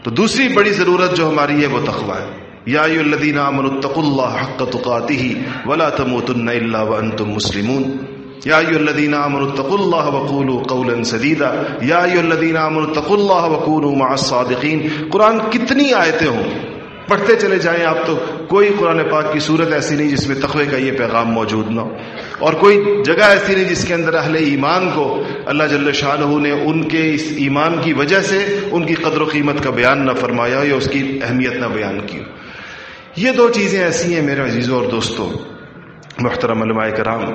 تو دوسری بڑی ضرورت جو ہماری ہے وہ تقویٰ ہے. یا ایھا الذین آمنوا اتقوا اللہ حق تقاتہ ولا تموتن الا وانتم مسلمون. یا ایھا الذین آمنوا اتقوا اللہ وقولوا قولا سدیدا. یا ایھا الذین آمنوا اتقوا اللہ وکونوا مع الصادقین. قرآن کتنی آیتیں ہوں، پڑھتے چلے جائیں آپ تو کوئی قرآن پاک کی صورت ایسی نہیں جس میں تقوی کا یہ پیغام موجود نہ ہو، اور کوئی جگہ ایسی نہیں جس کے اندر اہل ایمان کو اللہ جل شانہ نے ان کے اس ایمان کی وجہ سے ان کی قدر و قیمت کا بیان نہ فرمایا یا اس کی اہمیت نہ بیان کی. یہ دو چیزیں ایسی ہیں میرے عزیزوں اور دوستوں، محترم علماء کرام،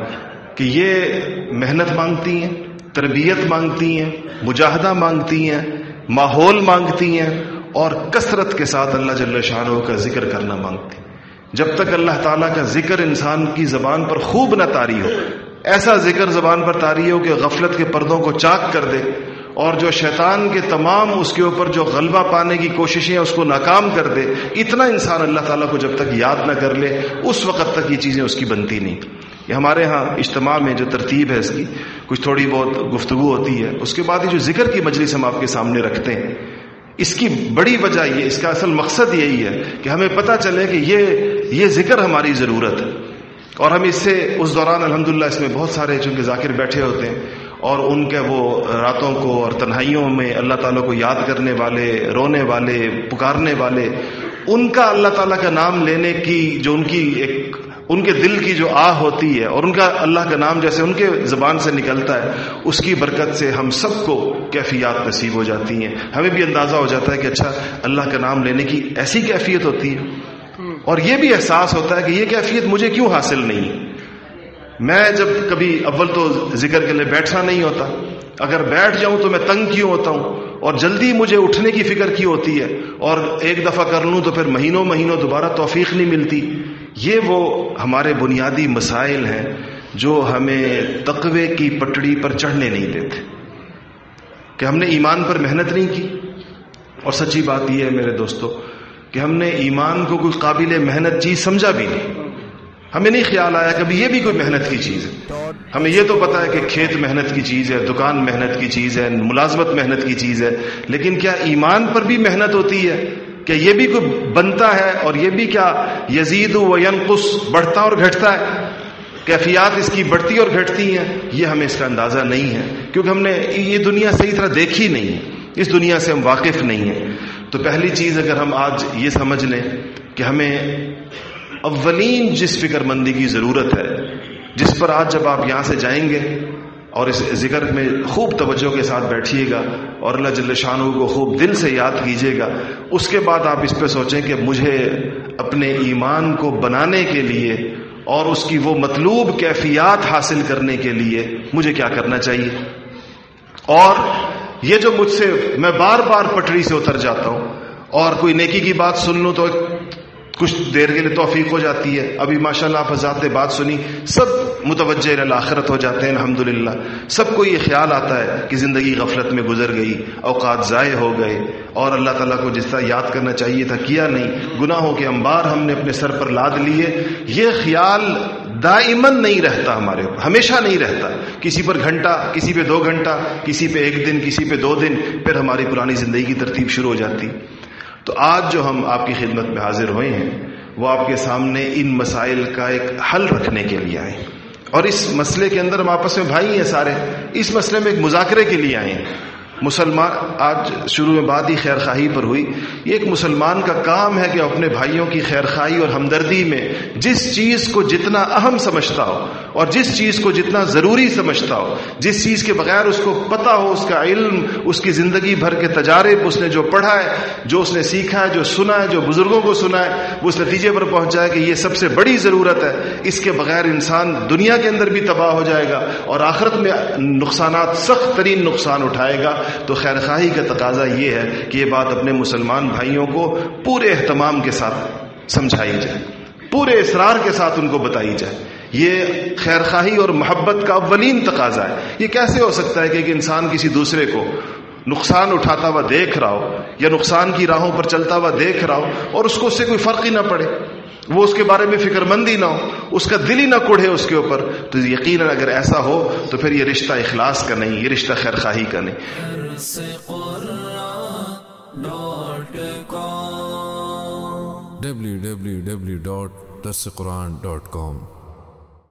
کہ یہ محنت مانگتی ہیں، تربیت مانگتی ہیں، مجاہدہ مانگتی ہیں، ماحول مانگتی ہیں، اور کثرت کے ساتھ اللہ جل شانہ کا ذکر کرنا مانگتی. جب تک اللہ تعالیٰ کا ذکر انسان کی زبان پر خوب نہ طاری ہو، ایسا ذکر زبان پر طاری ہو کہ غفلت کے پردوں کو چاک کر دے، اور جو شیطان کے تمام اس کے اوپر جو غلبہ پانے کی کوششیں اس کو ناکام کر دے، اتنا انسان اللہ تعالیٰ کو جب تک یاد نہ کر لے اس وقت تک یہ چیزیں اس کی بنتی نہیں. یہ ہمارے ہاں اجتماع میں جو ترتیب ہے اس کی کچھ تھوڑی بہت گفتگو ہوتی ہے، اس کے بعد یہ جو ذکر کی مجلس ہم آپ کے سامنے رکھتے ہیں، اس کی بڑی وجہ یہ، اس کا اصل مقصد یہی ہے کہ ہمیں پتہ چلے کہ یہ ذکر ہماری ضرورت ہے. اور ہم اس سے اس دوران الحمدللہ اس میں بہت سارے چونکہ ذاکر بیٹھے ہوتے ہیں، اور ان کے وہ راتوں کو اور تنہائیوں میں اللہ تعالیٰ کو یاد کرنے والے، رونے والے، پکارنے والے، ان کا اللہ تعالیٰ کا نام لینے کی جو ان کے دل کی جو آہ ہوتی ہے، اور ان کا اللہ کا نام جیسے ان کے زبان سے نکلتا ہے، اس کی برکت سے ہم سب کو کیفیات نصیب ہو جاتی ہیں. ہمیں بھی اندازہ ہو جاتا ہے کہ اچھا اللہ کا نام لینے کی ایسی کیفیت ہوتی ہے، اور یہ بھی احساس ہوتا ہے کہ یہ کیفیت مجھے کیوں حاصل نہیں. میں جب کبھی اول تو ذکر کے لیے بیٹھنا نہیں ہوتا، اگر بیٹھ جاؤں تو میں تنگ کیوں ہوتا ہوں، اور جلدی مجھے اٹھنے کی فکر کی ہوتی ہے، اور ایک دفعہ کر لوں تو پھر مہینوں دوبارہ توفیق نہیں ملتی. یہ وہ ہمارے بنیادی مسائل ہیں جو ہمیں تقوی کی پٹڑی پر چڑھنے نہیں دیتے، کہ ہم نے ایمان پر محنت نہیں کی. اور سچی بات یہ ہے میرے دوستو کہ ہم نے ایمان کو کوئی قابل محنت چیز سمجھا بھی نہیں. ہمیں نہیں خیال آیا کبھی یہ بھی کوئی محنت کی چیز ہے. ہمیں یہ تو پتا ہے کہ کھیت محنت کی چیز ہے، دکان محنت کی چیز ہے، ملازمت محنت کی چیز ہے، لیکن کیا ایمان پر بھی محنت ہوتی ہے؟ کہ یہ بھی کوئی بنتا ہے، اور یہ بھی کیا یزید و ینقص، بڑھتا اور گھٹتا ہے، کیفیات اس کی بڑھتی اور گھٹتی ہیں؟ یہ ہمیں اس کا اندازہ نہیں ہے، کیونکہ ہم نے یہ دنیا صحیح طرح دیکھی نہیں ہے، اس دنیا سے ہم واقف نہیں ہیں. تو پہلی چیز اگر ہم آج یہ سمجھ لیں کہ ہمیں اولین جس فکر مندی کی ضرورت ہے، جس پر آج جب آپ یہاں سے جائیں گے اور اس ذکر میں خوب توجہ کے ساتھ بیٹھیے گا اور اللہ جل شانہ کو خوب دل سے یاد کیجیے گا، اس کے بعد آپ اس پہ سوچیں کہ مجھے اپنے ایمان کو بنانے کے لیے اور اس کی وہ مطلوب کیفیات حاصل کرنے کے لیے مجھے کیا کرنا چاہیے. اور یہ جو مجھ سے میں بار بار پٹڑی سے اتر جاتا ہوں، اور کوئی نیکی کی بات سن لوں تو کچھ دیر کے لیے توفیق ہو جاتی ہے. ابھی ماشاءاللہ آپ حضرات نے بات سنی، سب متوجہ الاخرت ہو جاتے ہیں الحمدللہ. سب کو یہ خیال آتا ہے کہ زندگی غفلت میں گزر گئی، اوقات ضائع ہو گئے، اور اللہ تعالیٰ کو جس طرح یاد کرنا چاہیے تھا کیا نہیں، گناہوں کے انبار ہم نے اپنے سر پر لاد لیے. یہ خیال دائماً نہیں رہتا ہمارے اوپر، ہمیشہ نہیں رہتا. کسی پر گھنٹہ، کسی پہ 2 گھنٹہ، کسی پہ 1 دن، کسی پہ 2 دن، پھر ہماری پرانی زندگی کی ترتیب شروع ہو جاتی. تو آج جو ہم آپ کی خدمت میں حاضر ہوئے ہیں وہ آپ کے سامنے ان مسائل کا ایک حل رکھنے کے لیے آئے ہیں، اور اس مسئلے کے اندر ہم آپس میں بھائی ہیں سارے، اس مسئلے میں ایک مذاکرے کے لیے آئے ہیں. مسلمان، آج شروع میں بات ہی خیر خواہی پر ہوئی، یہ ایک مسلمان کا کام ہے کہ اپنے بھائیوں کی خیر خواہی اور ہمدردی میں جس چیز کو جتنا اہم سمجھتا ہو اور جس چیز کو جتنا ضروری سمجھتا ہو، جس چیز کے بغیر اس کو پتہ ہو، اس کا علم، اس کی زندگی بھر کے تجارب، اس نے جو پڑھا ہے، جو اس نے سیکھا ہے، جو سنا ہے، جو بزرگوں کو سنا ہے، وہ اس نتیجے پر پہنچا ہے کہ یہ سب سے بڑی ضرورت ہے. اس کے بغیر انسان دنیا کے اندر بھی تباہ ہو جائے گا اور آخرت میں نقصانات، سخت ترین نقصان اٹھائے گا. تو خیر خواہی کا تقاضا یہ ہے کہ یہ بات اپنے مسلمان بھائیوں کو پورے اہتمام کے ساتھ سمجھائی جائے، پورے اصرار کے ساتھ ان کو بتائی جائے. یہ خیر خواہی اور محبت کا اولین تقاضا ہے. یہ کیسے ہو سکتا ہے کہ ایک انسان کسی دوسرے کو نقصان اٹھاتا ہوا دیکھ رہا ہو یا نقصان کی راہوں پر چلتا ہوا دیکھ رہا ہو اور اس کو اس سے کوئی فرق ہی نہ پڑے، وہ اس کے بارے میں فکر مندی نہ ہو، اس کا دل ہی نہ کوڑھے اس کے اوپر؟ تو یقیناً اگر ایسا ہو تو پھر یہ رشتہ اخلاص کا نہیں، یہ رشتہ خیر خواہی کا نہیں. www.darsequran.com